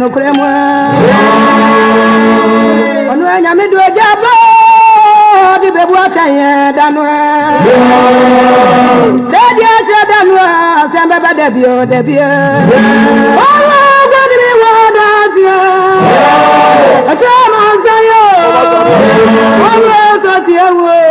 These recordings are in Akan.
No cremo ono anyame do jabo di bebuata ye danwa dedi ase danwa asembe ba debio oh god me wada sia atama zayo oh so tiewo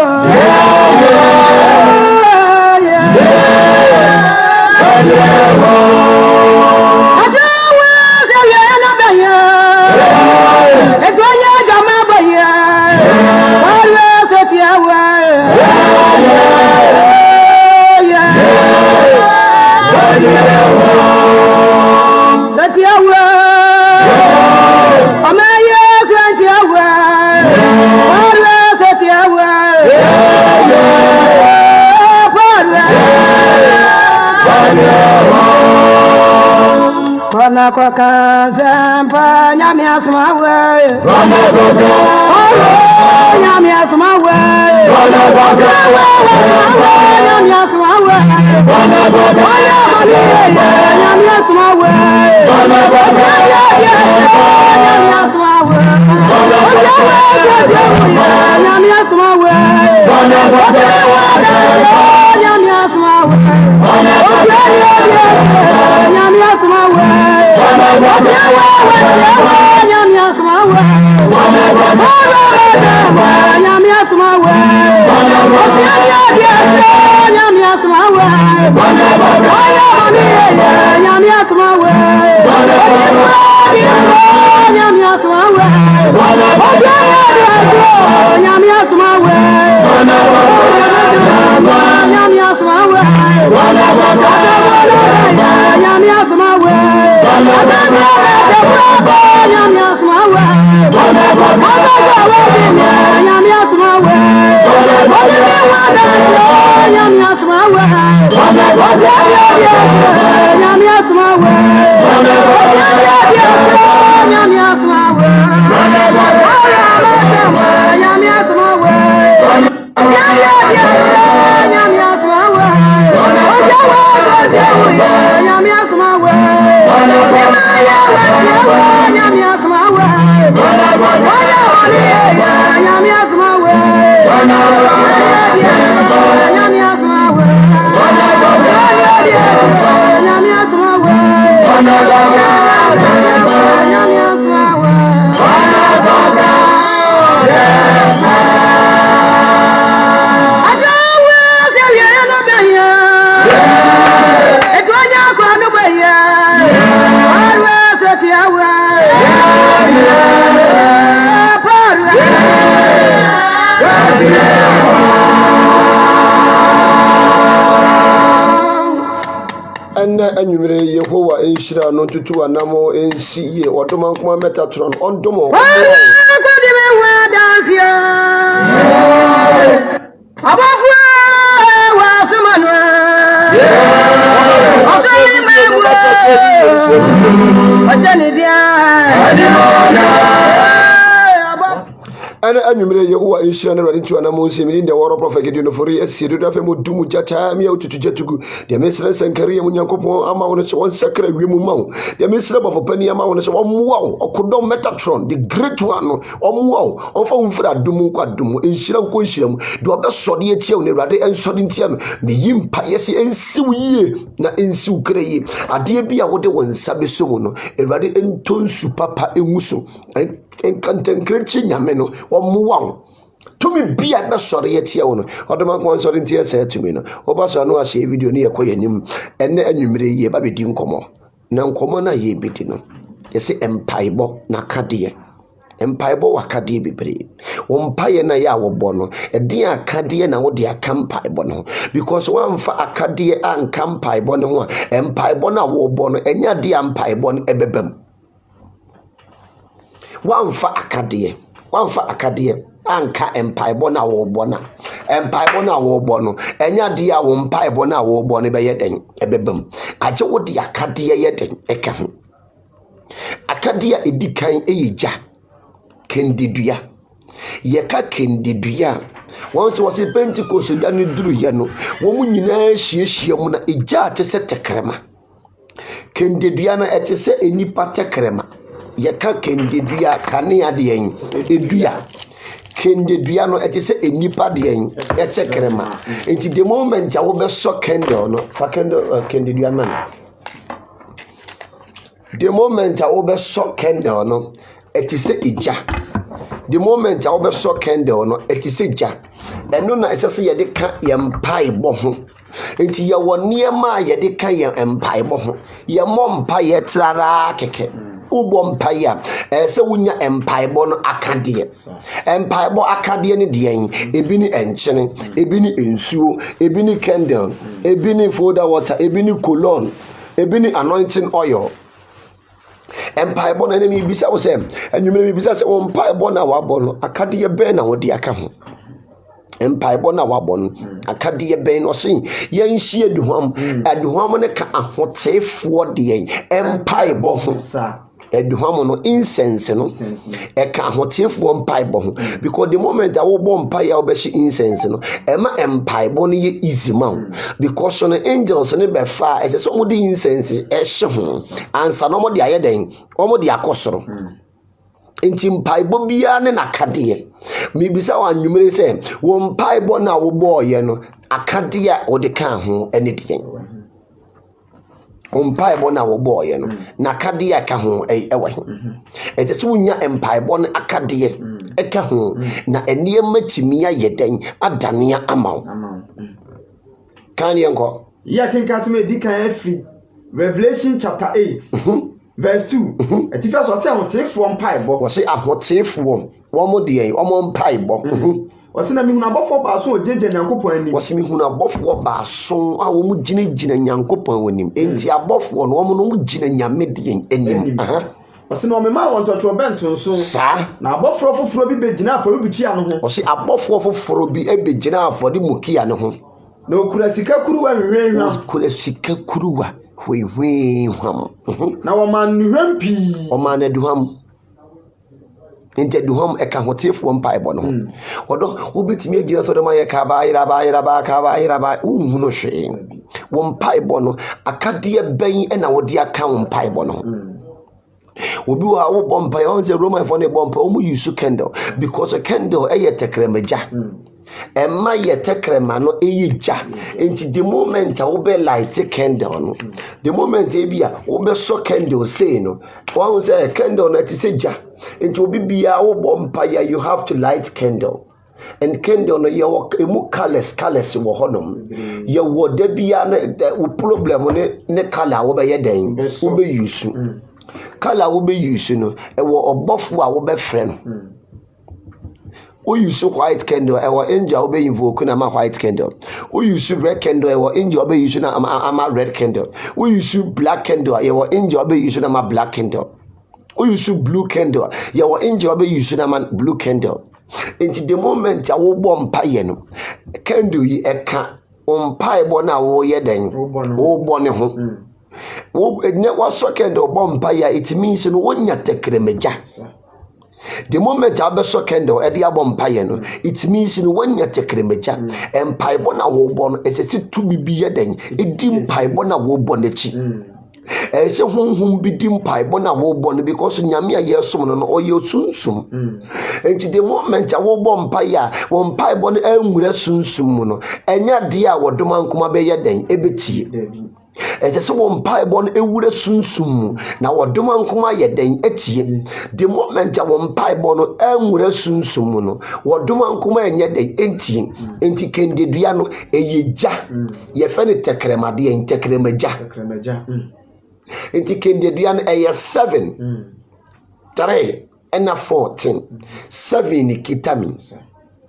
kwa kazamba nyami asmawe nyami asmawe nyami asmawe nyami asmawe Anyway, Yehovah Enshira no tutu anamo NCE Odoma Kuma Metatron on Domo. ana anwumere Yehowa enhyira no rade tuana mo nsemi de woro prophet Gideon for asiedo da fe mo dumu jata mi aututu jatugu de mesra sankare mu Nyankopɔn ama wo no so won sakra wiemu ma wo de mesra bafopani ama wo no so womwa wo okodom Metatron the great one no omwa wo onfa wumfira dumu kwa dumu enhyira nko enhyira mu de obesode atia wo ne rade ensode ntia no me yimpa yesi ensiw yie na ensiw kra yie ade bia wo de wonsa beso mu no rade entonsu papa enwuso enkantankrechi nyame no omwa tumi bia be sori yetia wo no odoma kon sori ntia sa tumi no obaso no ahye video ne yekoyanim enne anwumire ye ba bedi nkomo na nkomo na ye bedi no yesi empaibo na kade empaibo wakade bebre wompaye na ya wobo no edi akade na wo de akampaibo no because wamfa akade ankampaibo no ho empaibo na wobo no enya de ampaibo no ebebam wamfa akade anka empaibo na wobo na empaibo na wobo no enya de a wo mpaibo na wobo no be yeden ebebam aje wo de akade yeden eka ho akade edikan eyija kendidua yeka kendidua wonso wose Pentecost da no duru ye no wo mu nyina hyiehie mu na eja atese tekrema kendidua na etese enipa tekrema yeka kendidua kane ade yen edua kendidua no etese enipa de yen etekrema enti the moment a wo be so candle no fa candle kendidua man the moment a wo be so candle no etise ija the moment a wo be so candle no etise ja eno na etese ye de ka ye mpaibo ho enti ye wonne ma ye de ka ye mpaibo ho ye mompa ye trara keke ubo mpaya se wunya empaibo no akade empaibo akade ne de yen ebi ni enchene ebi ni ensuo ebi ni candle ebi ni foda water ebi ni cologne ebi ni anointing oil empaibo na mi bisa wo se anwumere mi bisa se wo mpaibo na wabo no akade be na wo de aka ho empaibo na wabo no akade be no sin yen hie aduham ne ka ahotefo de yen empaibo ho eduham no incense no eka ahotefo mpaibo ho because the moment a wo bom pai a wo be shi incense no ema empaibo no ye easy man because no angels ne be fa ese so mo de incense e hye ho ansa no mo de ayeden o mo de akosoro enti mpaibo bia ne nakade me bisa wa nwumere se wo mpaibo na wo boye no akade a wo de kan ho ene de mpaibo na wo boye no na kade aka ho ewa he etese wunya empaibo no akade eka ho na enie matimi ayeden adania amaw kan yenko ya kenka me dikan afi Revelation chapter 8 verse 2 etifa so se ahotefo mpaibo wo se ahotefo wo mo de yen wo mo mpaibo wose na mihuna bofo baaso ojeje Nyankopon ani wose mihuna bofo baaso a wo mu gina Nyankopon wanim enti abofo no wo mo no mu gina nyame de anim wose na omema won totro bento nso sa na abofo foforo bi begina afori bukia no ho wose abofo foforo bi ebegina afori mukia no ho na okura sika kuruwa hwehwehwa okura sika kuruwa hwehwehwam na wo man nuhwam pi o man aduham ente duham eka hotefo mpaibo no odo wobetimi agina so de ma ye ka ba yira ba unhu no hwe wo mpaibo no akade ben na wo de aka wo mpaibo no obi wa wo bompa on se Roman for ne bompa o mu use candle because a candle eye tekremaja emma ye tekrema no eyija enti the moment a wo be light candle no the moment e bia wo be so candle say no one say candle na ti seja enti obi bia wo bompa ya you have to light candle and candle no ye wo emu colors wo honom ye wo da bia na problem ne color wo be ye den wo be use color wo be use no e wo obofo a wo be frɛ no o use white candle e wo angel wo be invoke na ma white candle o use red candle e wo angel wo be use na ama red candle o use black candle e wo angel wo be use na ma black candle o use blue candle ye wo angel wo be use na ma blue candle into the moment a wo bom paye no candle yi eka mpaibo na wo ye den wo bone ho wo ne wa so candle bom paye it means no wonya tekremeja The moment I beso candle at the abom payano, it means in 1 year tekremaja, and paibona wobon, as a to be a den, it dim paibona wobon the chi. As a home be dim paibona wobon because Yamia yersum or your sunsum. And to the moment I wobon paya, one paibon elmura sunsumuno, and ya dear what doman kuma be ya den, ebeti. Ete se won paibon ewure sunsum na wodoma nkoma ye den etie the moment a won paibon enwure sunsum no wodoma nkoma enye den entie enti kendedua no eyeja ye fe ne tekremade en tekremaja enti kendedua no eye 7 3 and 14 7 ni kitami.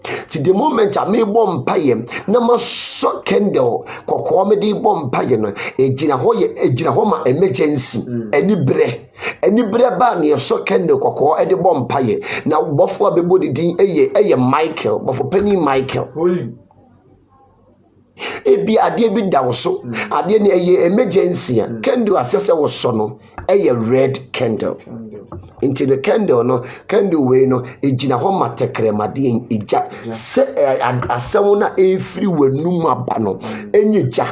To the moment I may bomb payem, no more so candle, comedy bomb payen, a jinahoma emergency, any bre ban, so candle, cocoa, and the bomb paye. Now, before the body ding a Michael, but for Penny Michael. Holy. It be a dear bit down so, I didn't a emergency, candle assessor was sono, a red candle. Into the candle no candle way no ejina homa tekremade eja se asamuna efri wanum aba no enyeja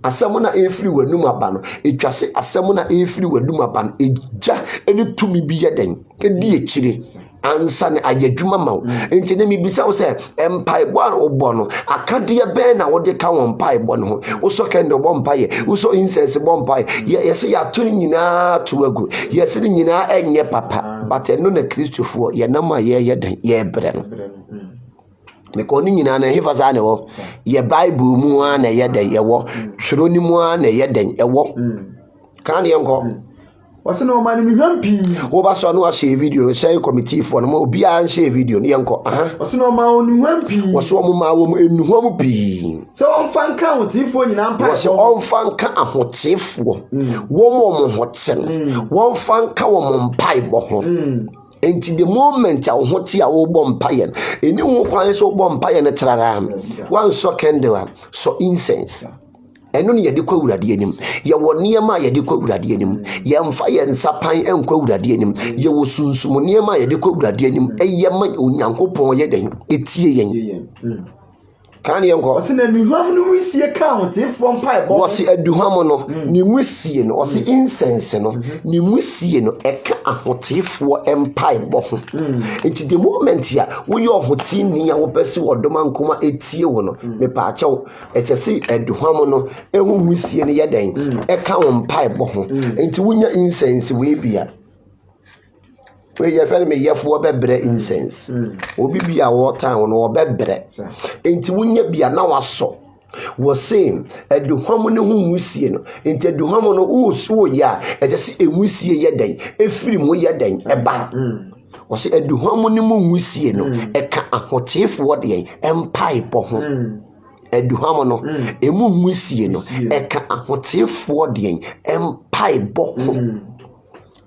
asamuna efri wanum aba no etwase asamuna efri wanum aba no eja ene tumi bi yeden edi ekire ansa ne ayadwuma ma enti ne mi bisa wo se empaibo an obo no akade be na wo de ka won paibo no wo so candle bo mpaye wo so incense bo mpaye yesi ya to nyina to agu yesi nyina enye papa but eno na Christofo ye na ma ye den ye bre no me ko ni nyina na hefa za ne wo ye Bible mu an na ye den ye wo twero ni mu an na ye den ye wo kan ye nko wase no man mi hampi wo ba so no a share video share committee for no obi an share video ne yenko wase no ma onu hampi wase o ma wo enuhom pi so on fan kan otifo nyina mpa wase on fan kan ahotifo wo mo hotel won fan kan wo mo mpaibo ho enti the moment a wo ti a wo bo mpaye eni wo kwan so bo mpaye ne trara wan so candle so incense eno ne yede kwa wurade anim ye wo niema yede kwa wurade anim ye mfa ye nsapan enkwa wurade anim ye wo sunsum niema yede kwa wurade anim eye ma onyankopon ye den etie yen kan ye nko wose na nuham no wisie ka hotifo mpa bo wose aduham no ni wisie no wose incense no ni wisie no eka ahotifo empa bo ho enti the moment ya wo ye ohotini ya wo pese wodoma nkoma etie wo no me pa achew etese aduham no ehu wisie no ye den eka wo mpa bo ho enti wonya incense we bia we ye fere me yefo bebre incense obi bia wo time no bebre enti wonya bia na waso wo say aduham no hu wusie no enti aduham no wo so ya etese ewusie ye den efiri mu ye den eba wo say aduham no mu wusie no eka ahotifo de empai po ho aduham no emu wusie no eka ahotifo de empai bo ho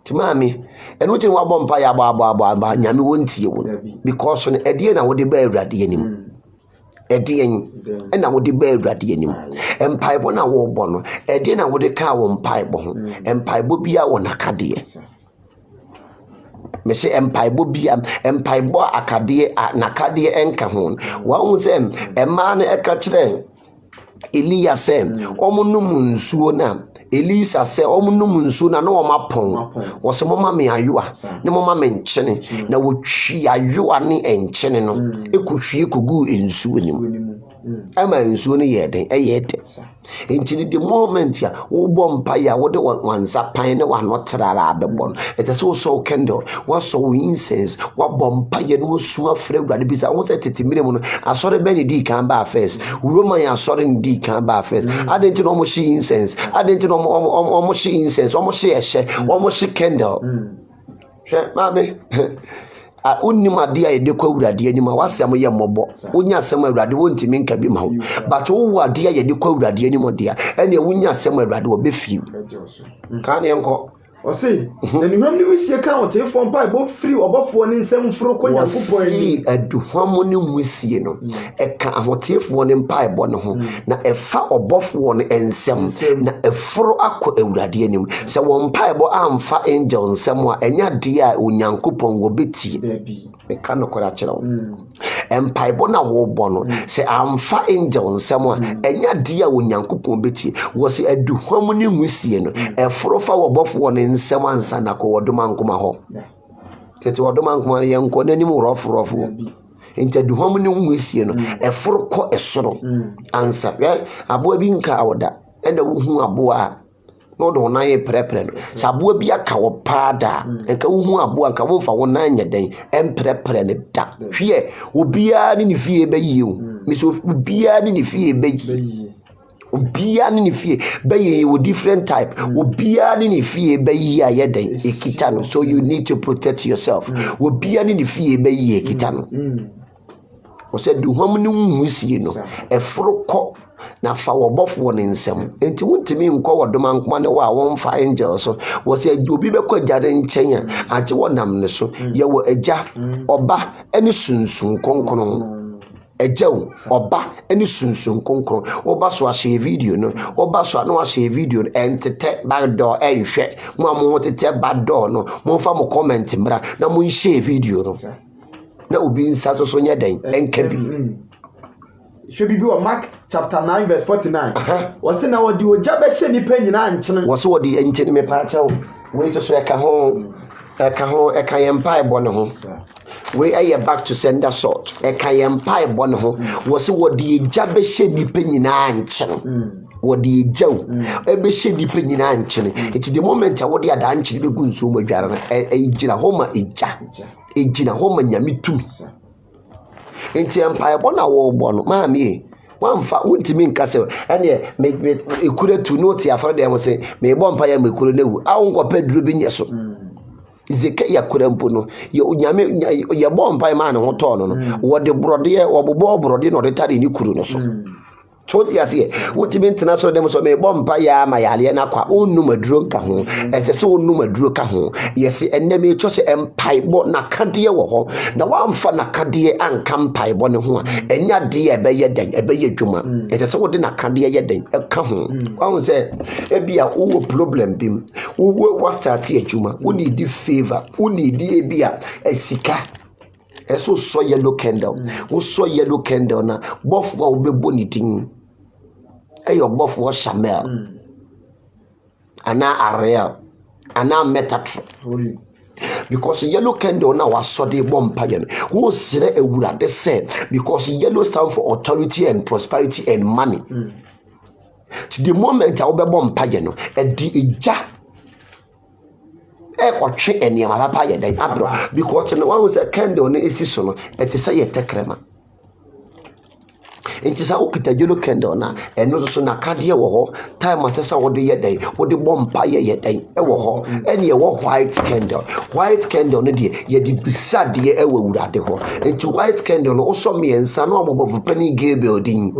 timami eno tin wa bompa ya ba nyame wontie wo because no edie na wo de ba awurade anim edie na wo de ba awurade anim empaibo na wo bo no edie na wo de ka wo empaibo ho empaibo bia wo nakade me se empaibo bia empaibo akade nakade enka ho wa hu se ema na eka kire Eliya se omunum nsuo na Elisa se omunum nsuo na no omapon wo se mama me ayoa ne mama me nkyene na wo twi ayoa ne enkyene no ekotwie kogu nsuo nim ama nsuo ne yeden eyete enti the moment ya wo bompa ya wo de wansa pan ne wa no trara abebon etese so candle wo so incense wo bompa ya no su afre awurade bisa wo se tetimire mu no asore be ne di kan ba first roman ya asore ne di kan ba first adenti no mo shi incense adenti no mo shi incense mo shi ehye mo shi candle hwe mame unima dia yede kwa awurade anim a wasem ye mobbo wonya asem awurade wontimi nka bi ma ho but wo dia yede kwa awurade anim dia ene wonya asem awurade wo befi kan ye nko Ɔse na nuham ne wisie ka ɔteefo mpa ɛbɔ firi ɔbɔfoɔ ne nsɛm foro kɔ Nyankopɔn ani aduham ne wisie no ɛka ahoteefoɔ ne mpa ɛbɔ ne ho na ɛfa ɔbɔfoɔ ne nsɛm na ɛforo akɔ Awurade anim sɛ wɔn mpa ɛbɔ amfa angel nsɛm a ɛnya deɛ a Onyankopɔn wɔbɛtie meka no kɔra kyerɛ wo mpa ɛbɔ na wɔbɔ no sɛ amfa angel nsɛm a ɛnya deɛ a Onyankopɔn bɛtie wɔse aduham ne wisie no ɛforo fa wɔbɔfoɔ ne nsɛm ansa na kɔ wɔdoma nkoma hɔ tete wɔdoma nkoma yɛ nkɔ n'anim rɔforɔfoɔ nti aduham ne wisie no ɛforo kɔ ɛsoro ansa aboa bi nka awoda ɛna wohu aboa a na ɔde wɔn nan yɛ prɛprɛ no sɛ aboa bi aka wɔ paa da nka wohu aboa nka wɔmfa wɔn nan nyɛ den ɛmprɛprɛ ne da hwɛ obiara ne ne fie bɛyie o mesɛ obiara ne ne fie bɛyie obiara ne ne fie bɛyie wɔ different type obiara ne ne fie bɛyie a yɛ den ekita no so you need to protect yourself obiara ne ne fie bɛyie ekita no wɔsɛ duham ne nwusie no ɛforo kɔ na fa wɔbɔfoɔ ne nsɛm enti wontimi nkɔ wɔdoma nkoma ne wɔ a wɔmfa angel so wɔsɛ obi bɛkɔ agya de nkyɛn a agye wɔnam ne so yɛwɔ agya ɔba ne sunsun kronkron agyaw ɔba ne sunsun kronkron wɔba so ahyɛ video no wɔba so ano ahyɛ video no ɛntetɛ backdoor ɛnhwɛ mo a mo tetɛ backdoor no momfa mo comment mmra na mo nhyɛ video no na obi nsa so nyɛ den ɛnka bi hwɛ bibi wɔ Mark chapter 9 verse 49 wɔse na wɔde ogya bɛhyɛ nipa nyinaa nkyene wɔse wɔde nkyene me paa kyɛw wei so ɛka yɛ mpa ɛbɔ ne ho wei ɛyɛ back to sender sort ɛka yɛ mpa ɛbɔ ne ho wɔse wɔde ogya bɛhyɛ nipa nyinaa nkyene wɔde egyaw ɛbɛhyɛ nipa nyinaa nkyene nti the moment a wɔde adaa nkyene bɛgu nsuo mu adware no ɛgyina hɔ ma egyina hɔ ma nyame tumi nti mpaebɔ na wɔbɔ no maame wamfa wontimi nka sɛ ɛne ekura tu no te afɔre dɛm sɛ mebɔ mpa ya mekura no wu awo nkɔpɛ duro bi nyɛ so zeke yakura mpo no nyame yɛbɔ mpa ma ne ho tɔɔ no wɔde borɔdeɛ wɔbobɔ borɔdeɛ na ɔde tare ne kuru no so so yase wotimi ntena so dem so me bompa ya ma yale na kwa onum aduro nka ho ese se onum aduro ka ho yesi enne me cho se empaibo na kade wo ho na wamfa na kade anka mpaibo ne ho a enya de ebeye den ebeye dwuma ese se wode na kade ye den eka ho won se ebia wo problem bim wo start adwuma wo need favor wo need ebia esika eso so yellow candle wo so yellow candle na bofo wo bebo ni tin eyo bofo Chanel ana Ariel ana Metatron because yellow candle na waso de bompa ye wo sire ewurade say because yellow stand for authority and prosperity and money to the moment a wo be bompa ye no e di eja ekotwe eniama papa ye den abro because no one say candle no esi so no ete say ye tekrema enti sa okita yellow candle na eno so na kade wo ho time asesa wo de ye den wo de bompa ye den e wo ho ene ye wo white candle no de ye di bisade ye e wo wurade ho enti white candle no so me ensa no abobo pani gay building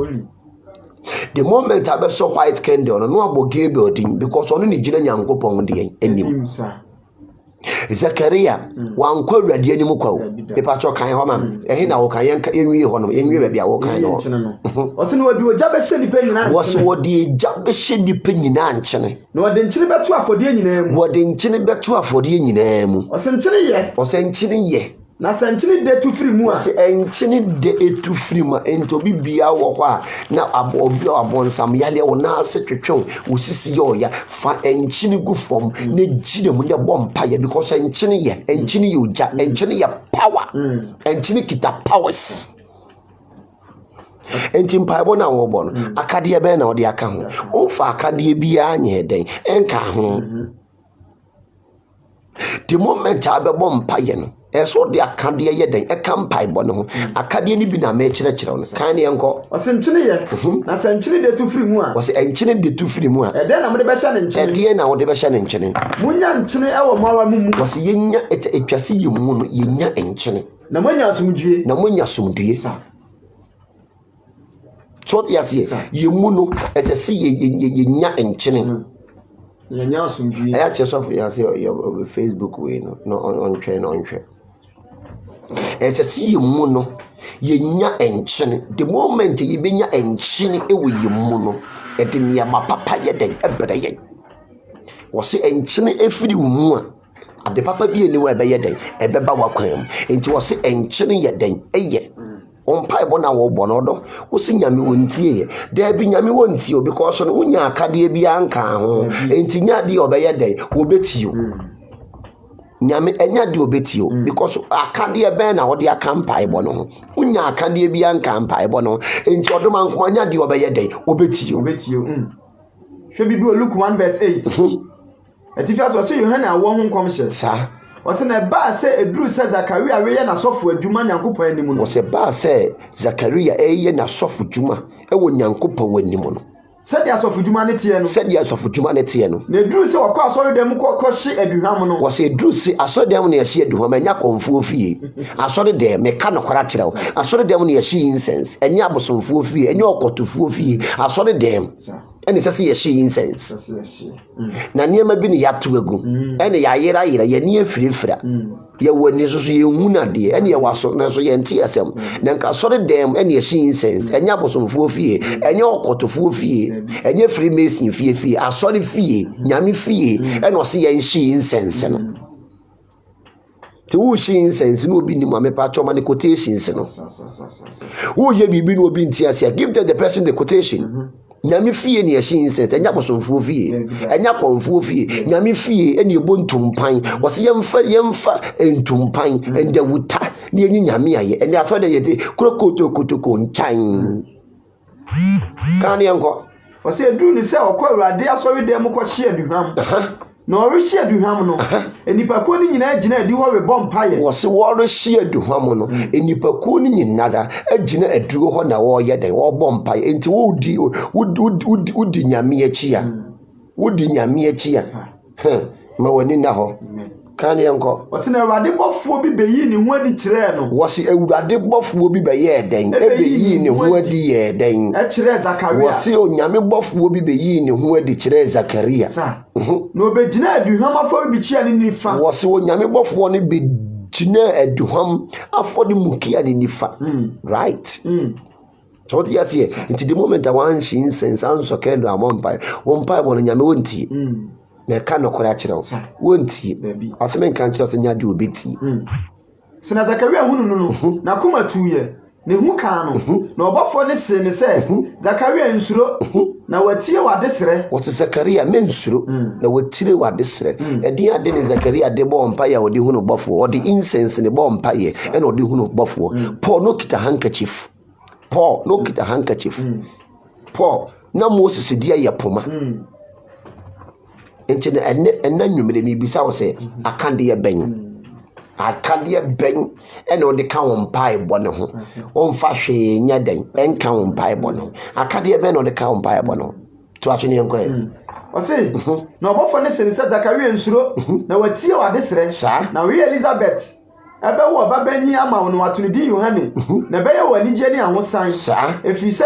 the moment I saw white candle no abo gay building because onu ni gina Nyankopon de enim Zakaria wankwa awurade anim kwawo pepa cho kan ho ma ehe na wo kan yenka enwie ho no enwie ba bia wo kan no ose no wadi ogya be hye nipa nyina wose wadi egya be hye nipa nyina nkyene no wadi nkyene beto afodie nyina mu wadi nkyene beto afodie nyina mu ose nkyene ye na sankyene de tu firi mu a ose enkyene de etu firi ma ento bibia wo ho a na obi abonsam yale wo na ase twetwe wo sisi yo ya fa enkyene gu fom na gire mu ne bompa ye because enkyene ye oja enkyene ye power enkyene kita powers enti mpaibo na wo bo no akade be na wo de aka ho wo fa akade bia anye den enka ho the moment abebo mpaye no eso de akade ye den eka mpaibo no ho akade ni bi na ma kire kire no kan ne enko osenkyene ye na sankyene de tu firi mu a wose enkyene de tu firi mu a ede na mo de be hye ne nkyene ede na wo de be hye ne nkyene munya nkyene e wo mawa mu wose yenya etwase ye mu no yenya enkyene na munya asomdue so yes ye mu no etese yenya enkyene Yenya asumdwi. I actually saw for your Facebook way no on train. It's a see you mono. Yenya enchine. The moment you benya enchine e with you mono. Eti niya mapapa yeden ebere yen. Wose enchine efiri mu a ade papa bi eni wa ebeye den ebeba wakwam. Enti wose enchine yeden eye. Ompa ebo na wo bo no do. Wose nyame wontie ye. Da bi nyame wontie o because no wonya akade bi anka ho. Enti nya de obeye den obetio. Nyame enya de obetio because akade be na wo de akampa ebo no ho. Wonya akade bi anka ampa ebo no. Enti odoma nko anya de obeye den obetio. Hwe bibi Luke 1 verse 8. Etifia so se Yohana wo ho nkomhye. Sa. Wose na ba se eduru se Zakaria we na sofo adwuma Nyankopon animu no. Wose ba se Zakaria eye na sofo dwuma e wo Nyankopon animu no. Se dia sofo dwuma ne tie no. Se dia sofo dwuma ne tie no. Na eduru se wakọ asori dem ko hye aduham no. Wose eduru se asori dem na hye aduham anya konfuo fie. Asori dem me ka no kwara kire wo. Asori dem na hye incense anya abosomfuo fie anya okotofuo fie. Asori dem ene sese ye hye incense. Na niema bi ne yato agu. Ene ya yera ye ne afirifira. Ye woni so ye hunade ene ye waso na so ye nti asem. Na nka asori dem ene ye hye incense anya abosomfuo fie anya okotofuo fie anya freemason fie asori fie nyame fie ene o se ye hye incense no. Ti wo hye incense no obi ni mo amepa choma ne quotations no. Wo ye bibi no obi nti ase give the person the quotation. Nyame fie ne yehye incense enya bosomfuo fie enya konfuo fie nyame fie ene ebo ntumpan wose yemfa ntumpan ende wuta ne enyi nyame aye ene aso de yete krokotokotoko nchan kan yenko wose eduru ni se okọ Awurade asori dem ko hye aduham na orihye aduham no enipakuo ni nyina agina adi ho we bompaye wose worihye aduham no enipakuo ni nyinara agina aduro ho na wo ye den wo bompaye enti wodi nyame achi a wodi nyame achi a ma woni na ho kan yenko wose na Awurade bofo bi beyi ni ho adi kire no wose Awurade bofo bi beye den ebeyi ni ho adi ye den e kire Zakaria wose onyame bofo bi beyi ni ho adi kire Zakaria no obegina aduham afọ bi chia ni nifa wose onyame bofo no be gina aduham afọ di mukia ni nifa right so what you see into the moment I want she incense answer kendo amompa wompa bo no nyame wonti na ka no kora kire wonti aseme nka kire nya de obeti so na Zakaria hunu no na kuma tuye ne hu kan no na obofo ne se ne se Zakaria nsuro na watie wadesere wose Zakaria mensuro na watire wadesere edi ade ne Zakaria de bompa ya odi hunu bofo odi incense ne bompa ye ena odi hunu bofo Paul no kita handkerchief Paul na Moses dia ya poma enti na enna nwumre mi bisa wo se akande ye ben ena odi ka won pai bo ne ho won fa hwe nya den enka won pai bo no akade ye ben odi ka won pai bo no to aso ne enko wose na obofo ne se Zakaria nsuro na watie wadesere na we Elizabeth ebe wo babanyi ama wono watunidi Yohane na beye wani je ni ahosan efise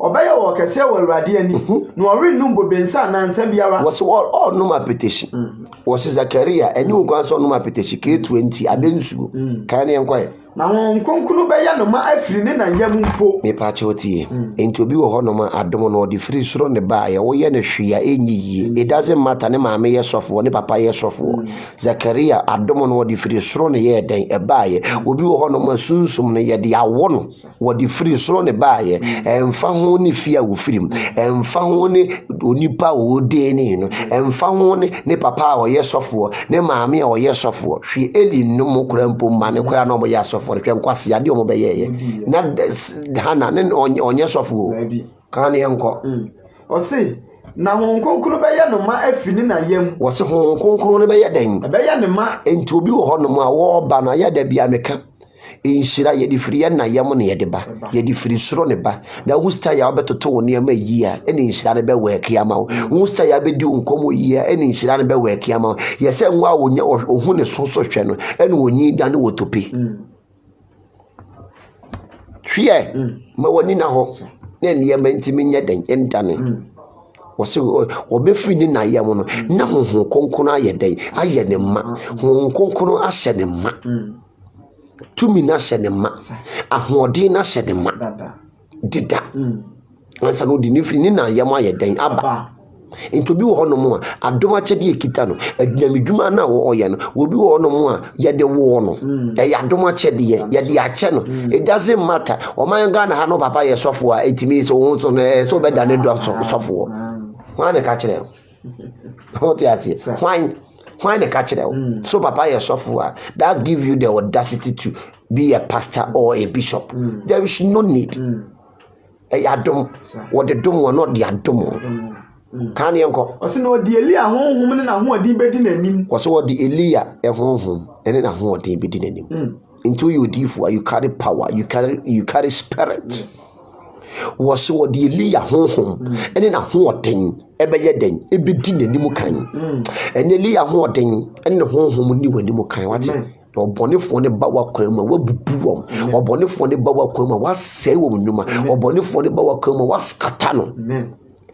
obeye wo kese wo Awurade ani na ori nu bobensa na nsa biara was all no petition was Zakaria eni ukwanso no petition K20 abensu kan ne enko na won konkunu beye no ma afiri ne na yam mpo me pa chotie enti obi wo ho no ma adom no di free suro ne ba ye wo ye ne hwea enyi it doesn't matter ne maame ye sofo ne papa ye sofo Zakaria adom no di free suro ne ye den ebaye obi wo ho no ma sunsum ne ye de awo no wo di free suro ne baye emfa ho ne fia wo firim emfa ho ne onipa wo de ne no emfa ho ne papa wo ye sofo ne maame wo ye sofo hwe eli no mo kura mpo ma ne kura no mo ye sofo hwe nkwase ade mo be ye na hana ne onye sofo kan yenko osi na hon konkuru be ye no ma afini na yam wose hon konkuru ne be ye den be ye ne ma enti obi wo ho no ma wo ba na ya da bia meka inshira ye di free na yam ne ye de ba ye di free soro ne ba na husta ya obetoto woni ama yi a ene inshira ne be work ya ma husta ya be di nkomo yi a ene inshira ne be work ya ma ye se nwa wonya ohu ne soso hwe no ene wonyi da ne wotopi hwe ma woni na ho na ne yam ntimi nya den entane wɔse wɔbɛfiri ne na yɛ mo no na honhom kronkron ayɛ dɛn ayɛ ne ma honhom kronkron ahyɛ ne ma tumi na hyɛ ne ma ahoɔden na hyɛ ne ma dida ansa no de ne firi ne na yɛ mo ayɛ dɛn aba nti obi wɔ hɔ no mo a adom akyɛde ekita no adwamedwuma na wɔyɛ no obi wɔ hɔ no mo a yɛde wo no ɛyɛ adom akyɛde yɛde akyɛ no it doesn't matter ɔman Ghana ha no papa yɛ sɔfo a etimi so wo so no so bɛda ne dɔ sɔfo hwan ne ka kyerɛ wo te ase hwan ne ka kyerɛ wo so papa yɛ sɔfo a that give you the audacity to be a pastor or a bishop there is no need ɛyɛ adom wɔde dom wɔ no de adom kan yenko o se no di Elia honhom ne na hoɔden bedi nanim o se wo di Elia honhom ene na hoɔden bedi nanim into you difu you carry power you carry spirit wo se wo di Elia honhom ene na hoɔden ebeye den ebedi nanim kan ene Elia hoɔden ene honhom ni wanim kan wate obonefo ne ba wakwan ma wabubu wom obonefo ne ba wakwan ma wasɛe wom nnuma obonefo ne ba wakwan ma waskata no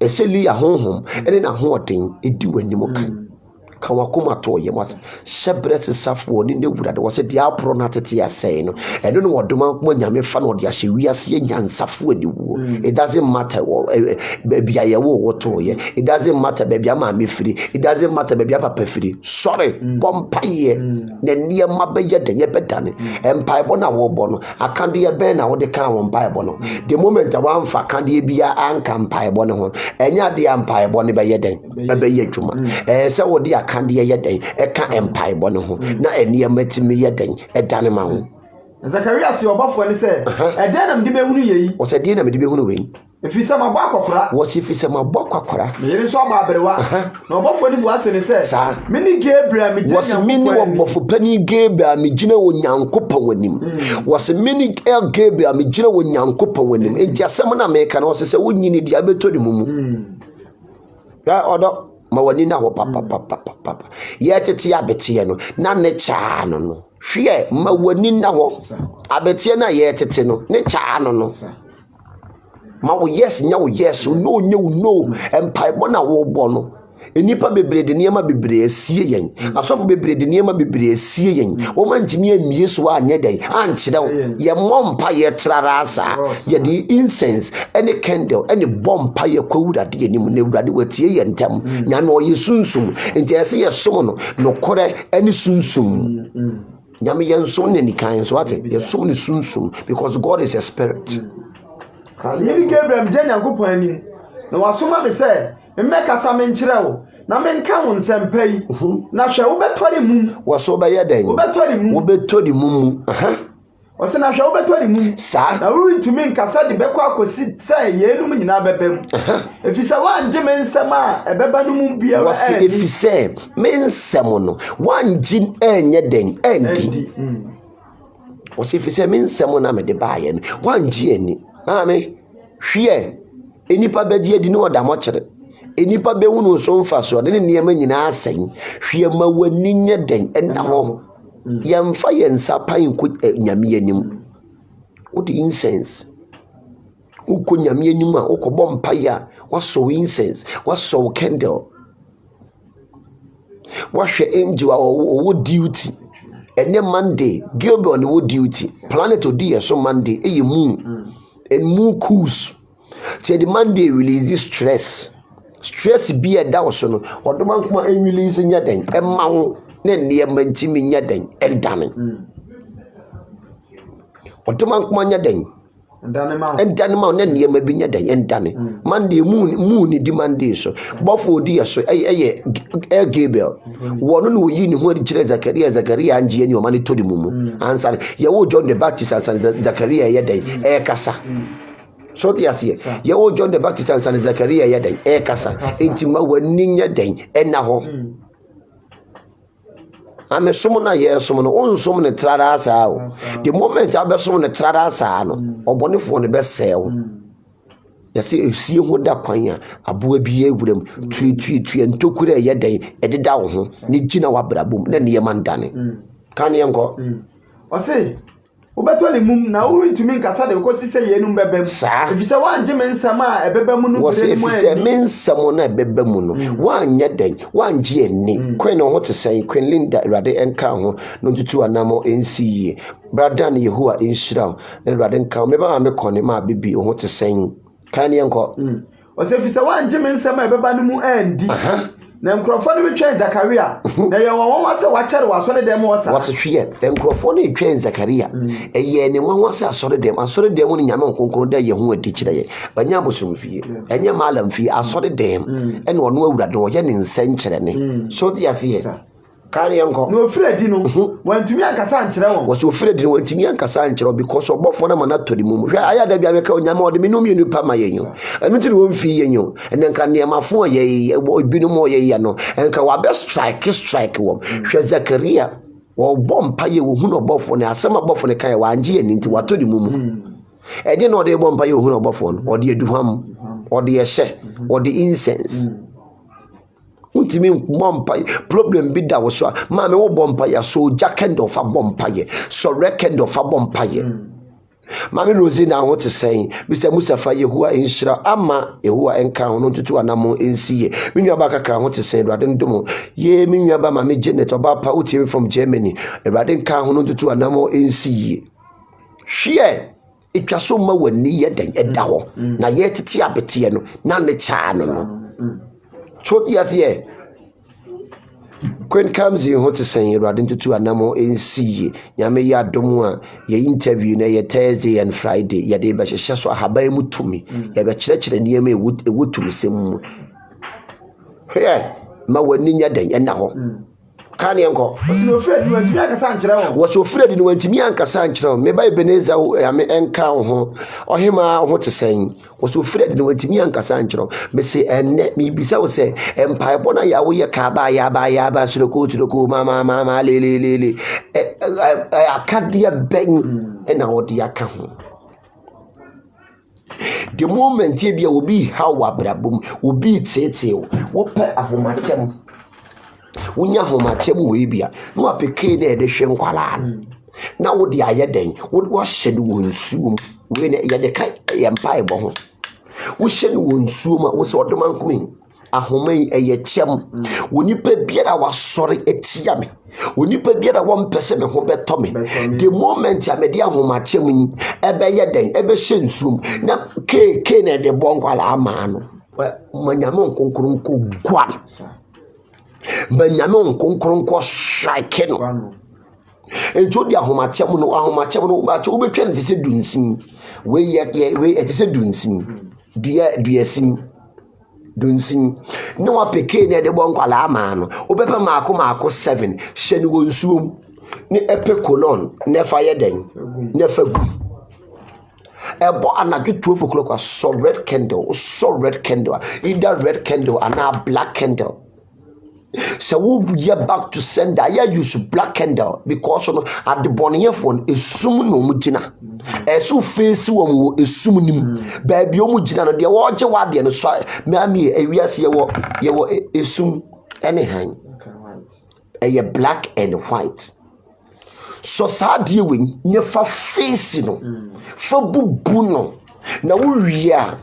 eseli ya honhom ene na hoɔden edi wanim kan ka wakoma to ye mat shebret safo ni ne wurade wo se dia apro na tete asɛe no ene no wodoma nkoma nyame fa no de ahye wiase nyansafo ani wo it doesn't matter bia ye wo to ye it doesn't matter bia ma me firi it doesn't matter bia papa firi sorry bompaye na niema beye de ye bedane empire bo na wo bo no akande ye ben na wo de kan wo empire bo no the moment a wan fa kande bia anka empire bo ne ho enya de empire bo ne beye den beye dwuma se wo de akande ye den eka empire bo ne ho na eniema timi ye den edane ma ho Zacharias obafo ne se eden nam de behunu yeyi o se de nam de behunu we efisa ma bɔ akɔkora wo se efisa ma bɔ akɔkora me yere so aba aberewa na obafo ne bu ase ne se mini Gabriel me wo se mini obafo pani Gabriel me gina wo nyankopɔn wanim wo se mini Gabriel me gina wo nyankopɔn wanim enti asɛm na me ka na wo se wo nyini dia beto de mumu ya odo ma wani na ho papa ye tete abete no na ne cha no hwe ma wani na ho abete na ye tete no ne cha no ma wo yes nya wo yes no no empire bo na wo bo no enipa bebre de niema bebre asie yen asofo bebre de niema bebre asie yen wo mantimi amie so anye den ankyerɛ ye mompa ye trarasa ye di incense any candle any bompa ye kwawurade anim na wurade watie ye ntam nyame o ye sunsum enti ese ye som no nokore any sunsum nyame ye nsom ne nikan so ate ye som ne sunsum because God is a spirit mini Gabriel me nyankopɔn anim na wasoma me sɛ mmeka sa menkyerɛ wo na menka wo nsɛmpa yi na hwɛ wo betɔre mum waso bɛyɛ den wo betɔre mum wɔse na hwɛ wo betɔre mum sa na wo ntumi nkasa de bɛkɔ akosi sɛ yeenum nyina bɛbɛm efisɛ wangye me nsɛm a ɛbɛba no mum bia wɔse efisɛ me nsɛm no wangye ɛnyɛ den ɛndi wɔse efisɛ me nsɛm na me de baayɛ no wangye ani maame hwɛ enipa bɛgye adi ne ɔda mɔkyere enipa bɛhunu so mfa so ne nneɛma nyinaa asɛn hwɛ ma wani nyɛ den ɛna hɔ yɛmfa yɛn nsa pan ko nyame anim wode incense wokɔ nyame anim a wokɔbɔ mpaeɛ a wasɔw incense wasɔw candle wahwɛ angel a ɔwɔ duty ɛne Monday Gabriel ne wɔ duty planet odi yɛ so Monday ɛyɛ moon and moon cools so the Monday release stress be a down so no odoma nkoma release nya den emma ho na nneema ntimi nya den endane odoma nkoma nya den endane ma na nneema bi nya den endane Monday moon di Monday so bofo di so eye Gabriel wono no yi ni ho di kire Zakaria anje ni o ma ni todi mumu ansare ye wo John the Baptist ansare Zakaria ye den kasa so the asie ye wo John the Baptist and Zakaria ye den kasa enti ma wani nya den ena ho ame somo na ye somo no onsom ne trada asa o the moment abesom ne trada asa no obonefo ne besɛw yase esie ho da kwan a aboa bi ewuram tui ntokura ye den ededa wo ho ne gina wabrabom na ne yema ndane kan ye nko ose Obeto ne mum na wo ntumi nkasa de ko sise ye nu bebem. Efise wanje mensam a ebebem nu wo se efise mensam na ebebem nu. Wanye den, wanje ani. Queen ho te sen, Queen Linda Awurade enka ho no tutu anamo ensi. Brother ne Yehowa enhyira. Na Awurade enka me ba me kone ma bibi ho te sen. Kan ye nko. O se efise wanje mensam a ebeba nu mu andi. Na nkrofo ne betwen Zakaria na ye won wase wachere wasore dem wasa wase hwe nkrofo ne betwen Zakaria eye ne won wase asore dem ne nyame nkonkron da ye ho adi kire ye banya bosomfie enye malam fie asore dem ene ono awurade wo ye ne nsankyere ne so dia se ye kare enko no fredi no wantumi ankasa ankyere won wo so fredi no wantumi ankasa ankyere because obofo na mana tori mum hwe aya da bia beka onyame ode me no mienu pa ma ye nyo enu ti won fie ye nyo ene nka ne mafo ye obinu mo ye ya no enka wa be strike wom hwe Zakaria wo bompa ye wo hu no obofo ne asema obofo ne kan wa anje ye nti wa tori mum ede no ode bompa ye wo hu no obofo no ode eduham ode ye hye ode incense Untimi bompa problem bi da wo so ma me wo bompa ya so jakend of a bompa ye so rekend of a bompa ye Mami Rosina ho te sen Mr Mustafa Yehowa enhyira ama Yehowa enka ho no tutu anamo ensiye menua ba kakra ho te sen Awurade ndomo ye menua ba mami Janet oba pa uti from Germany Awurade enka ho no tutu anamo ensiye hwe itwa so ma wani ye den eda ho na ye tete abete no na ne cha no Choti yasiye Queen comes in ho te sen Awurade ntutu anamo ensiye nyame ya domu a ye interview na ye Thursday and Friday ye de be hyehye so ahaban mu tumi ye be kyerɛkyerɛ niam ewutumi sem he ma wani nya den ena ho kan ye nko no fredi wantumi ankasa ankyere won wo so fredi no wantumi ankasa ankyere me ba Ebeneza ame enka ho ohima ho te sen wo so fredi no wantumi ankasa ankyere me se enne me bisa wo se empire bona ya wo ye ka ba ya ba suroko mama le akadia ben ena wo de aka ho the moment ye bia obi how abrabum obi tete wo pe ahomachem Unya homachem we bia no apeke na ede hwe nkwala na wo de ayeden wo hye ne wonsuom we ne ye de kai ye mpa ebo ho wo hye ne wonsuom a wo se odomankum ahoman eye chem wonipa biara wasore etia me wonipa biara wo mpese me ho beto me the moment amede ahomachem ebe ye den ebe hye nsuom na ke na de bonkwala ama no manyame nkonkron ko gwa Banyame nkonkron ko strike no enjo dia ahomachem no ba che obetwa ne se dunsin we etise dunsin duasin dunsin no wa peke ne de bonkwala ama no obepa maako 7 hye ne wonsuom ne epe colon ne fa yeden ne fa gu ebo anage 12 o'clock a so red candle either red candle and black candle So we get back to sender. I use black candle because at the bonnier phone is sum no mujina. So face one is nim. Baby omujina no dear watch a wadi and so mammy a yes ye were sum anyhow. A black and white. So sad dealing near for face no for bubuno. Now we are.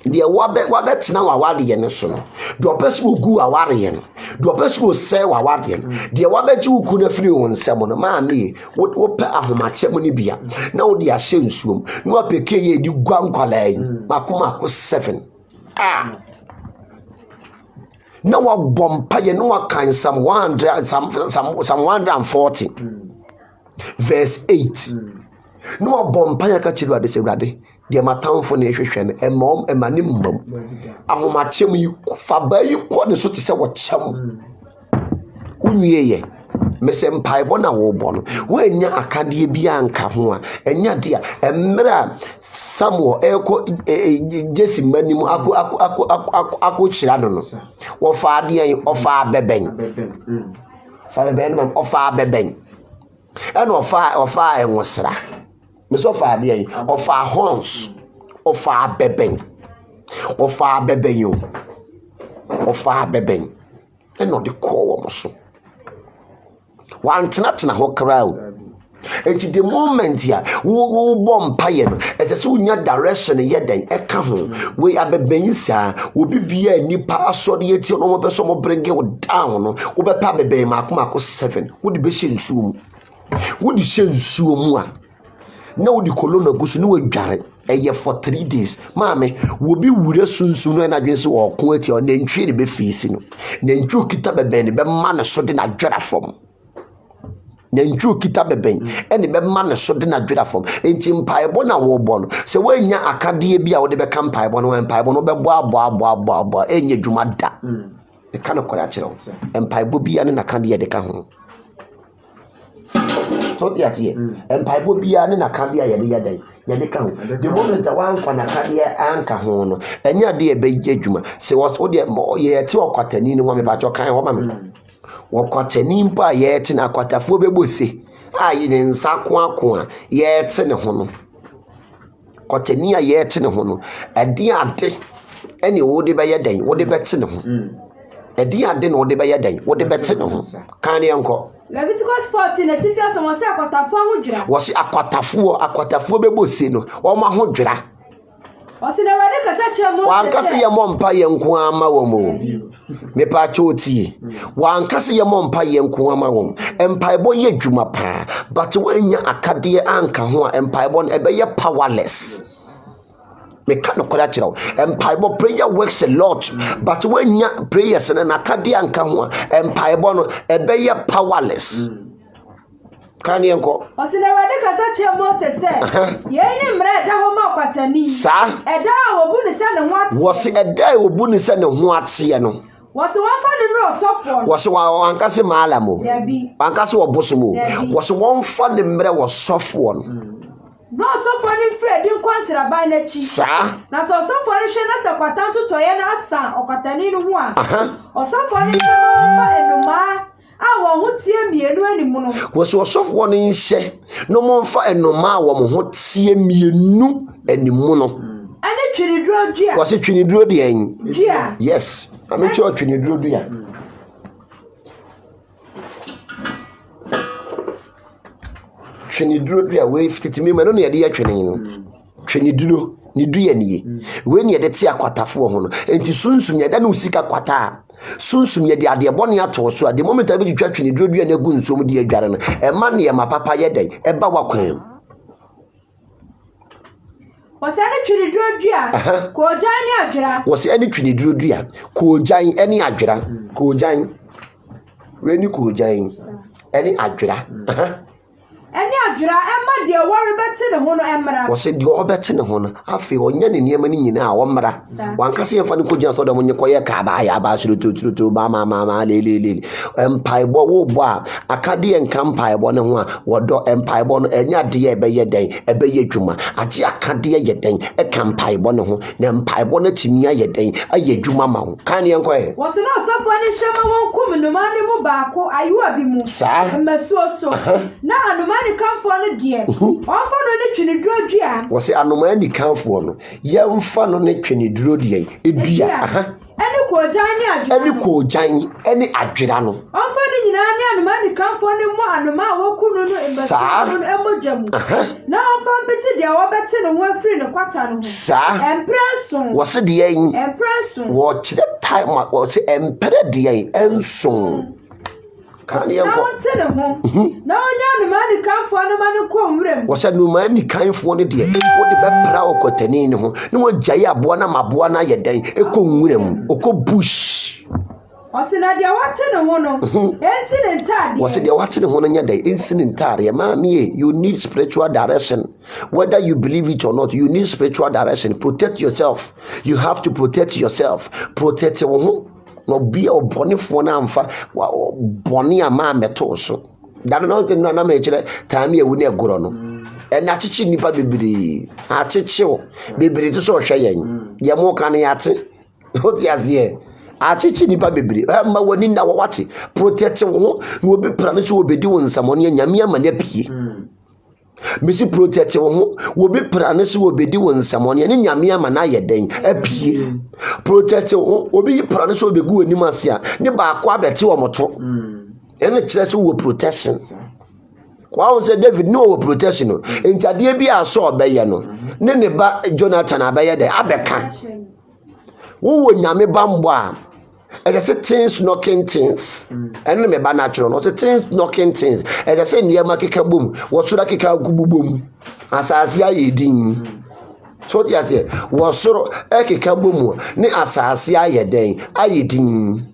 Dia wabet na wawade ye ne so no do opesu ogu aware ye no do opesu ose wawade no dia wabeji uku na firi won nsem no ma me wo pe ahomache mo ne bia na wo dia hye nsuom na wapeke ye di gwa nkwala yi makoma ko 7 na wa bompa ye no wakan some 100 some 140 verse 8 no wa bompa ya ka chiru ade se urade de matamfo na ehwehwe no emom emane mmam ahomachem yi fa ba yi ko ne so te se wo chem unwie ye mesem paibo na wo bo no wo anya akade bia anka ho a enya de a emra Samuel eko Jesse manim ako chira no wo fa de an ofa beben fa beben mam ofa beben eno ofa enwosra Meso fa de yi ofa horns ofa beben yo ofa beben e no de call wo so wan tena ho crowd Enti the moment ya wo bom paye no ese so nya direction ye den eka ho we abeban sa obi bia nipa asori eti no mo be so mo bring you down no wo be pa abeban mako 7 wo di be hye nsuo mu wo di hye nsuo mu a na wo di kolona gusu no wadware eye for 3 days maame wo bi wure sunsun no na dwen se wo ko eti o na ntwe de be fiisi no na ntwe kita beban ne be ma ne so de na dwara fom na ntwe kita beban ene be ma ne so de na dwara fom enti mpaebo na wo bo no se wanya akade bi a wo de be ka mpaebo no be bo enye dwuma da e kana kwara kire mpaebo bi ane na kade de ka ho so ti ati mpaebo bi ane na kade ya de yadan ya de ka ho the moment a wan fa na kade anka ho no enya de e be adwuma se wo so de ye ti okwatani ni wo me ba cho kan wo ma me wokwatani mpa ye ti na akwatafo bebose ayi ne nsa ko a ye ti ne ho no kwatani a ye ti ne ho no ade ade ene wo de be yadan wo de be ti ne ho ade ade no de be yadan wo de be ti ne ho kan ne enko Leviticus 14 etifia so wose akwatafo ho dwira wose akwatafo bebose no wo ma ho dwira wose na wade kasa che mo wankase ye mo mpa ye nko ama wo mo me pa chotie wankase ye mo mpa ye nko ama wo empaibo ye dwuma pa but wanya akade anka ho a empaibo no ebe ye powerless me ka no kola kirawo empaibo prayer works a lot but wanya prayers na akade anka ho a empaibo no ebe ye powerless kan yenko wose na wade kasa che Moses se ye ni mra da ho ma kwatani sa eda wo bu ni se ne ho ate wose eda wo bu ni se ne ho ate no wose won fa ni mra osofo wose wankase maalamo wankase obosomo wose won fa ni mra osofo no no osofo ni Fred nkwansira ban na chi sa na so osofo ni hwe na se kwatanto toye na asa okwatani no ho a osofo ni fa enuma awo ho tie mienu animu no wose osofo no nhye no mo mfa enoma wo mo ho tie mienu animu no ane twiniduro dua wose twiniduro de en dua yes ame cho twiniduro dua twiniduro dua we fitimi ma no ne de ya twene no twiniduro ni dua nie we ne de tie akwatafo ho no enti sunsum ye da no sika kwata sunsum ye de ade bone ato so ade moment abi twa twiniduro dua na gu nsom de adware no e ma ne ma papa ye den e ba wakwan wose ane twiniduro dua ko jan ni adwira wose ane twiniduro dua ko jan ane adwira ko jan we ni ko jan ane adwira ene adwira emma de wore beti ne ho no emra wose de obeti ne ho no afi onya ne niam ni nyina a wo mra wankase ye fa ne ko gina so da munye koye ka ba ya ba suru tututu ba ma le empaibo wo bo a akade en kampaibo ne ho a wodo empaibo no enya de ye be ye den e be ye dwuma age akade ye den e kampaibo ne ho na empaibo na timia ye den aye dwuma ma ho kan ye nkoe wose no sofo ne hyema won kum no ma ne mu baako ayo abi mu sa masuoso na anuma ni kamfo no de onfo no ne twiniduro dua wose anoma ni kamfo no ye mfa no ne twiniduro de edua ene ko jan ni adwira ene ko jan ene adwira no onfo ni nyina ni anuma ni kamfo ne mo anuma woku no embaso no emojamu na onfo beti de wo beti no ho afiri ne kwata no sa empreso wose de yen empreso wo kire time wose empere de yen enso kan ye ko na onya no mani kanfo no mani komrem wose no mani kanfo no de wo de bepra okotani ne ho ne wo gyaye aboa na maboa na yedan ekonwurem okọ bush wose na dia wate ne ho no ensine ntade wose dia wate ne ho no nya dai ensine ntare ma me you need spiritual direction whether you believe it or not. You need spiritual direction. Protect yourself. You have to protect yourself. Protect your home. No be a bonny for na amfa bonny ama meto so that no thing na me kire time ye woni agoro no e na chichi nipa bebiri a chichi bebiri to so hwe yen ye mo kan ya te o ti azie a chichi nipa bebiri ma woni na wate protect wo no obi pra no so obedi won samone nyame ama na pie misi protect wo obi pra no so obedi won samone ne nyame ama na ye den apie protect wo obi pra no so obegu onim ase a ne ba akwa beti wo moto ene kire so wo protection Wow, said David, no protection. In Tadia be a saw Bayano. Nene ba Jonathan Abaya de Abeka. Who would Yami Bamba? As I said, things knocking things. And me ba natural, no things knocking things. As I said, near Makika boom, what should I kick out boom? As I see ding. So the answer was sort of Ekika boom, ne asasi ayeden, ayedin.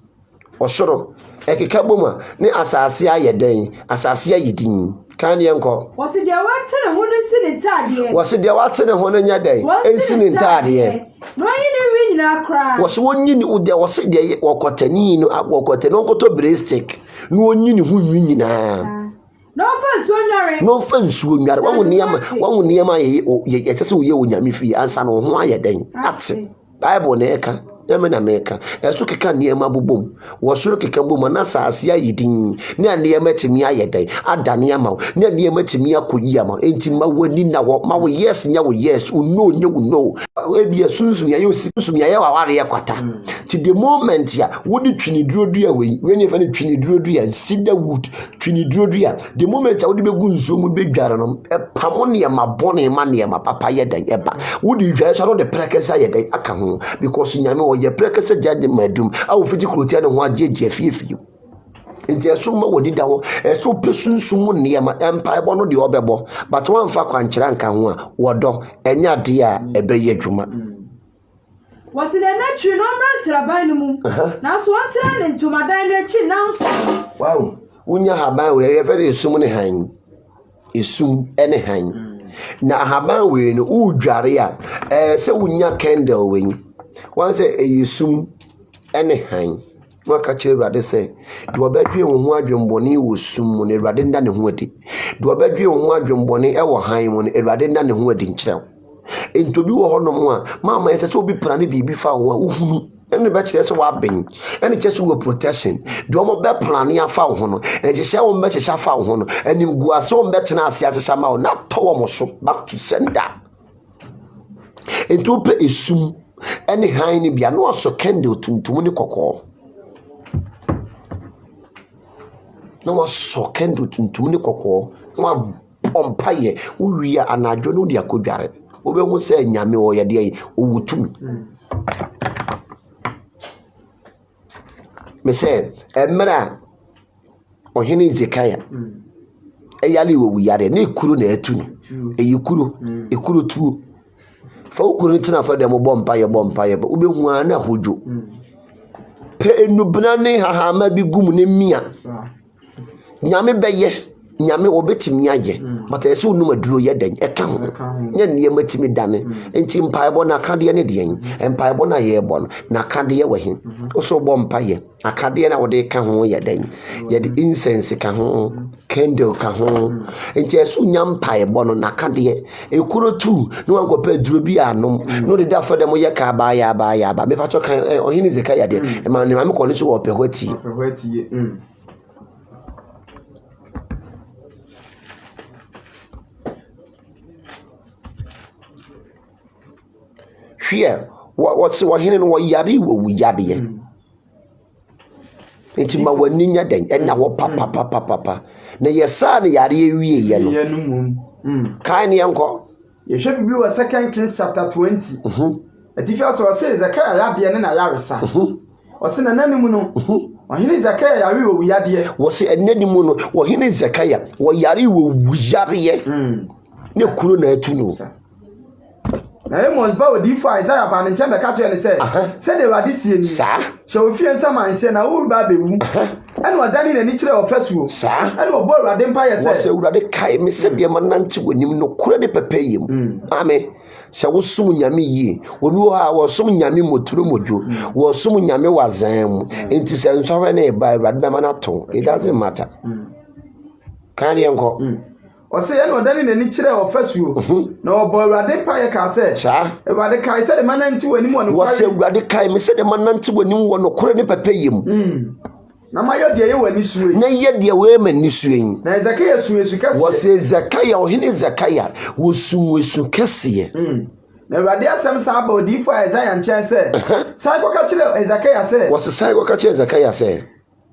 Or sort of Ekika boom, ne asasi ayeden, asasi ayedin. Can you uncle? Was it their one ten and one in Tadia? Was it the Watson and one in your day? And sin in Tadia? No, you didn't win cry. Was one you would there was there or cotanino, or cotanonco to breastic. No one knew who you now. No offense, no offense, when you are one near my yet so you when you fee and son on why then. That's it. Bible neka. Yamena meka esu keka niema bubom wo soro keka bom na saase ayidin ne niema timi ayeden adane ama ne niema timi akoyi ama enti ma wani na wo ma wo yes nya wo yes uno nya uno ebi asunsun ya yosi sunsun ya waware yakwata ti the moment ya wodi twini durodu ya we ni fa ni twini durodu ya cedar wood twini durodu ya the moment ya wodi begu nso mu bedware no pamone ya mabone ma ne ma papa yeden eba wodi dwa so no de prekesa yeden aka ho because nyame ye prekese jade madum awu fiti krotia ne ho agege afiefie enti eso ma woni da ho eso pesunsumu niema empire bo no de obebo but one fa kwankyera nka ho a wodo enya de a ebeye adwuma wasi na natri no mransraban no mu na so antena ne ntomadan no echi na nso wow unya haban we ye fere esum ne han esum ene han na haban we no udware a se unya candle we once a yesum ene han waka che Awurade se do obadwe wo ho adwembone wo sum mu ne Awurade nda ne ho adi do obadwe wo ho adwembone e wo han mu ne Awurade nda ne ho adi nkyerɛ entobi wo honom a mama yɛ sɛ obi pra ne bibi fa wo a uhunu ene be kyerɛ sɛ wa ben ene kyerɛ sɛ wo protection do mo be plan ya fa wo ho no e kyerɛ wo be kyerɛ fa wo ho no enim guase wo be tena ase akyerɛ ma wo na to wo mo so back to sender entope esum any high bia no so candle tuntum ni kokko no so candle tuntum ni kokko no pompaye uwia anadwo no dia kodware obehu se nyame wo ye de owutum me se emra ohene Zekaya eyale wo wiyare na ekuru na atu ni ekuru tu fa ukuru tina fa dem bompa ye obehu ana hojo pe enubna ne hahama bi gum ne mia nyame beye nyame obetimi age but ese onum aduro ye den eka ho nya ne matimi dane enti mpaebo na kade ne den mpaebo na ye bo na kade ye wahi oso bompa ye akade na wode ka ho ye den ye de incense ka ho candle ka ho enti ese nya mpaebo no na kade ekuro tu no ankopa aduro bi anom no de da fa dem ye ka ba ya me pa to kan ohini Zekaya de ma ne ma me ko ne so opehwati here what's what hinin wo yare wo yade enti ma wani nya den na wo papa na yesa na yare ewie ye no kan ne enko ye hwe bibi wa 2 Kings chapter 20 atifa so say Zekaya yade ne na yaresa o se na nanimu no ohene Zekaya yare wo yade wo se enanimu no ohene Zekaya wo yare wo yare ne kuro na atu no na Amos ba odi fa Isaiah ba ne nche be ka che ne se de Awurade sie ni sa she ofie nsama nse na wo ba bewu ene wadani na ni kire ofasuo sa ene obo Awurade mpa ye se wo se Awurade kai me se de manante wanim no kura ne pepe yim ame se wo sum nyame yi obi wo ha wo sum nyame moturo mojo wo sum nyame wazam enti se nso hwe na ba Awurade be manato it doesn't matter kan yenko o se ene wadani na ni kire ofasuo na obo Awurade mpa ye ka se sa Awurade kai se de manante wanim wo no wo se Awurade kai me se de manante wanim wo no kura ne pepe yim na mayo de ye wani suwe na ye de we mani suwe na Zekaya suwe kase wo se Zekaya ohene Zekaya wo suwe kase na Awurade asem sa ba odi fa Isaiah nchen se sai ko ka kire Zekaya se wo se sai ko ka kire Zekaya se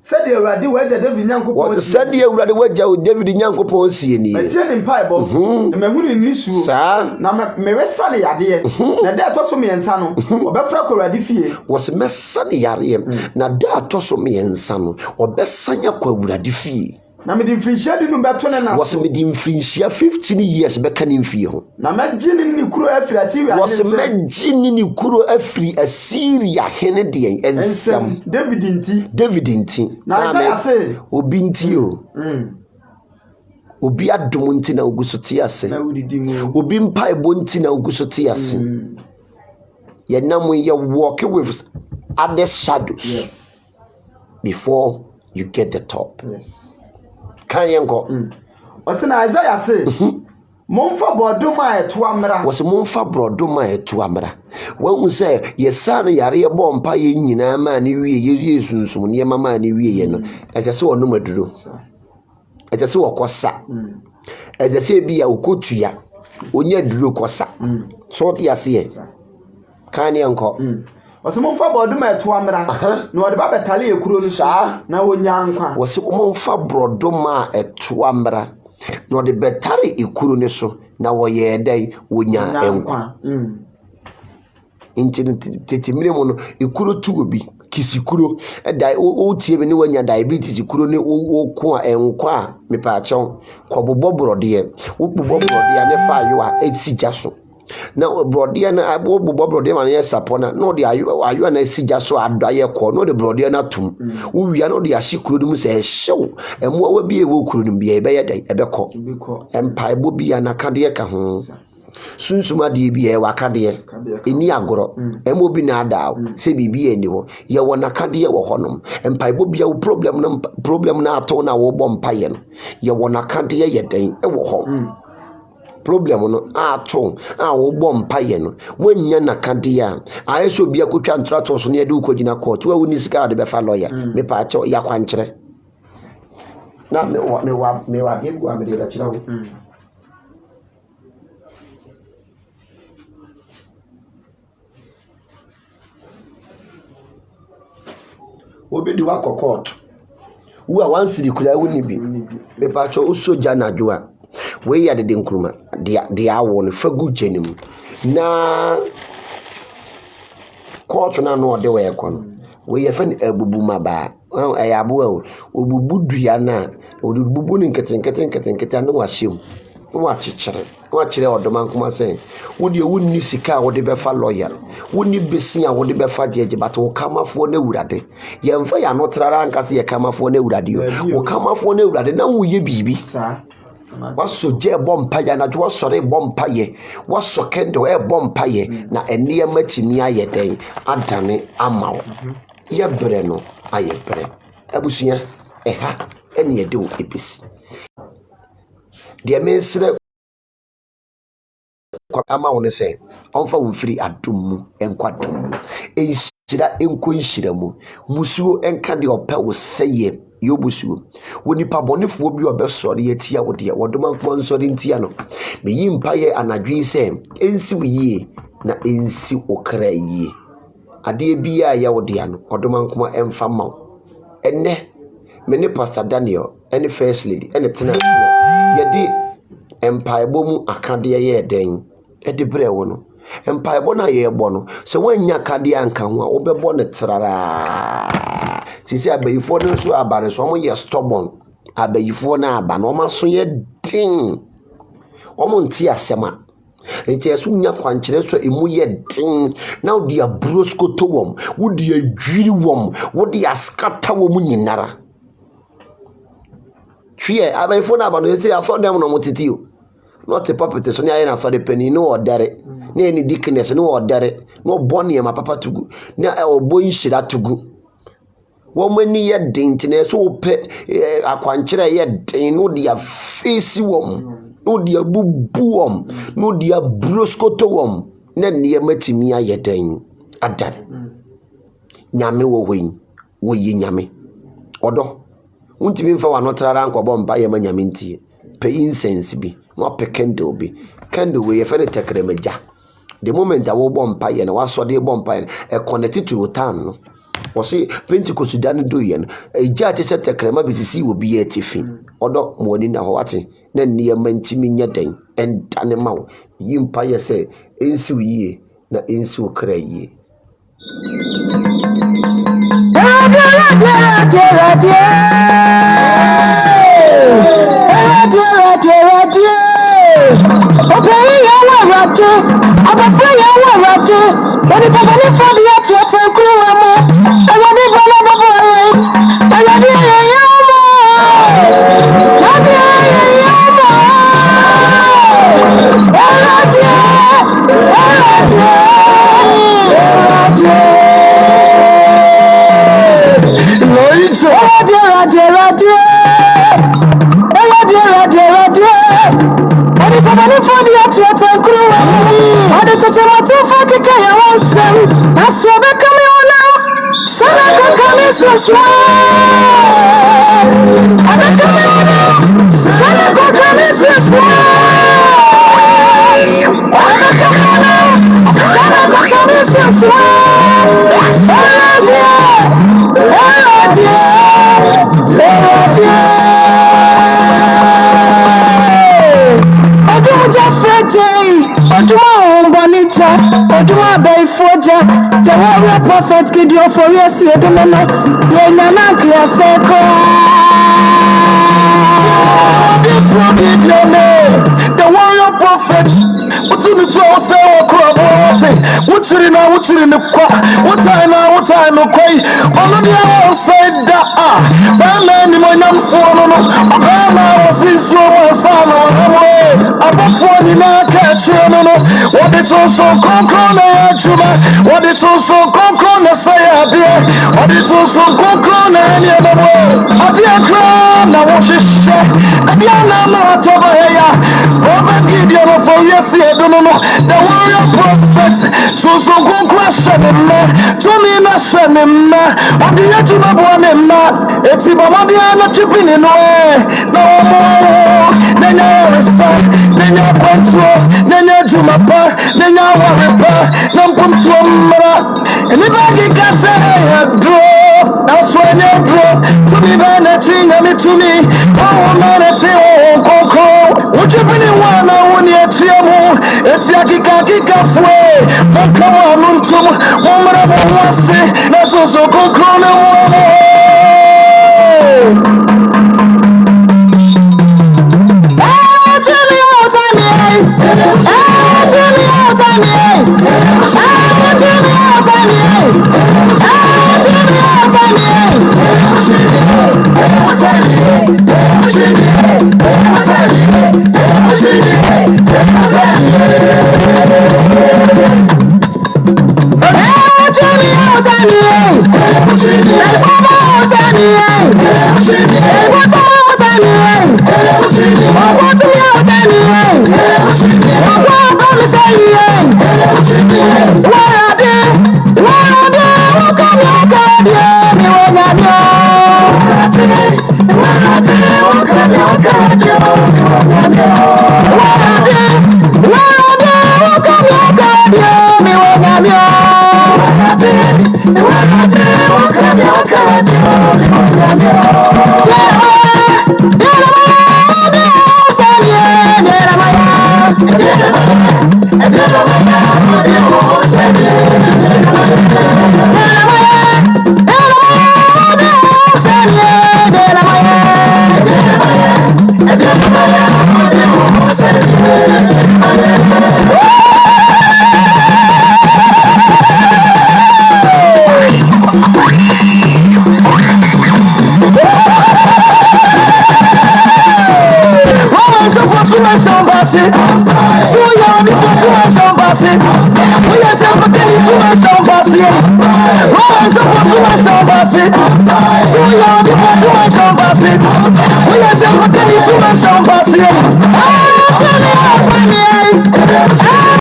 said the already wager David Yanko. What said the already wager with David Yanko Ponsi? I tell him pieball, and my moon in Nisu, sir. Now, Mary Sally, idea. Now that also me and Sano, or Befraco already fear. Was a mess sunny Yariam. Now that also me and Sano, or best Sanyako would have defeat. Na me dimfrinshia di no beto ne na was me dimfrinshia 15 years be kanim fie ho na magini ni kuro afri Assyria was magini ni kuro afri Assyria hene de ensam David nti na I say obi nti o obi adom nti na oguso ti ase na obi mpai bo nti na oguso ti ase ye nam ye walk with other shadows. Yes. Before you get the top. Yes. Can you go? What's in Isaiah say? Monfa brodoma eto amra. Was monfa brodoma eto amra. When we say ye son yare bo mpa ye nyina ma ne wie ye sunsun ne mama ne wie ye no. Eje se wono maduro. Eje se wokosa. Eje se bia okotua. Onya duro kosa. So ti ase. Can you go? Wose momfa brodoma eto amra na ode ba betale ekuro no sa na wonya nkwa wose momfa brodoma eto amra na ode betare ekuro ne so na woye dai wonya nkwa intimire mo no ekuro tu obi kisikuro dai o tie me ne wonya diabetes ekuro ne wo ko enkwa me pa achew kwobobo brode wo bobo brode ne fa yo a etija so now brother na bobo brother man yes sapona no de ayu na sija so adoye ko no de brother na tum wo wia no de ahikuro dum se hyew emu awa bi e wo kuro dum bia e be yedai e be ko empai bo bia na kade ka ho sunsuma de bia e wakade eni agoro emu bi na ada se bibia eni ho ye wo na kade wo honom empai bo bia wo problem na ato na wo bom paye no ye wo na kade yedai e wo ho problem no ato wo bom paye no wanya na kadia ayeso bia kotwa ntrato so ne de ukogina court wa woni sika de be fa lawyer me pa acho ya kwankyere na me wa de gua me de la kira ho obedi wa court wo a wansiri kura woni bi me pa acho usoja na adwoa we ya de nkruma dia awo no fagu jenim na court na no de we ekon we ye fan abubu maba ayabo obubu dua na obubu ni nkete na wahyem wa chichere odoma nkoma sen wo de wonni sika wo de befa lawyer wonni besia wo de befa jeje but wo kamafo na wurade ye mfa ya no trara nkase ye kamafo na wurade wo kamafo na wurade na wo ye bibi waso je bompaye na jo sore bompaye waso kendo e bompaye na enie matimi ayeden adane amawo ye bre no aye bre abusuya eha enie de o episi de mensre kwa amawo ne se onfa wonfiri adum enkwadum enhyira enkonhyira mu musuo enka de opa wo seye yobusuo woni pa bonefo bi obesori atia wo de wodoma nkwa nsori ntia no meyi mpaye anadwi se ensi wiye na ensi okra yie ade bia ya wo de ano wodoma nkwa emfa ma enne me Pastor Daniel ene first lady ene tena yedi empire bomu akade ye den ede bre wo no empire bona ye bo no se wanya kade anka ho a wo bebo ne trara sisi abayifo no so abane so mo ye stubborn abayifo na aba no ma so ye din omo nti asema enti eso nya kwankyere so emu ye din na wo dia broskoto wom wo dia dwiri wom wo dia skata wom nyinara twie abayifo na aba no se afọ dem no motitio not a puppet so nya na so de penny no odare na any dickness no odare no bone ma papa tugu na obo nhira tugu womani ye dintine so pe akwankyere ye din no dia face wom no dia bubu wom no dia broskoto wom na ne matimi ayeden adan nyame wo yi nyame odo untimi mfa wano trara nkobo mpa ye manyame ntie pe incense bi no pe candle bi candle we ye fe ne tekremaja the moment a wo bo mpa ye na waso de bo mpa ye e connect to your town no wɔse Pentecost da no do yen egya te sɛ tekrema besisi wo bi atifi ɔdɔ moani na hɔ ate na nneɛma ntimi nya den ɛntane ma wo yi mpa yɛ sɛ ensiw yie na ensiw kra yie The warrior prophet Gideon for yes, you don't know. The warrior prophet. What's in the trouble? Say, what's in the quack? What time, okay? All of the hours said that. Batman, my young foreman, was in slow son. I'm a phone in a catch. What is also what is also concrone say dear? What is also concrone any other way? A dear crown, I want to share. A dear number over here. Prophet Gideon for yes, I don't know. The warrior prophets, so good question in me. To me, not send him. What do you do about one in that? It's about the other chipping in way. No more. Then I was fine. Then I went through. Then I drew my back. Then I worry back. Now come to a anybody can say I draw. That's when you draw. To me, vanity, to me. Oh, vanity, oh, would you believe one? I want you to know. It's Yakika way. But come on, woman of one say. That's also concrone. We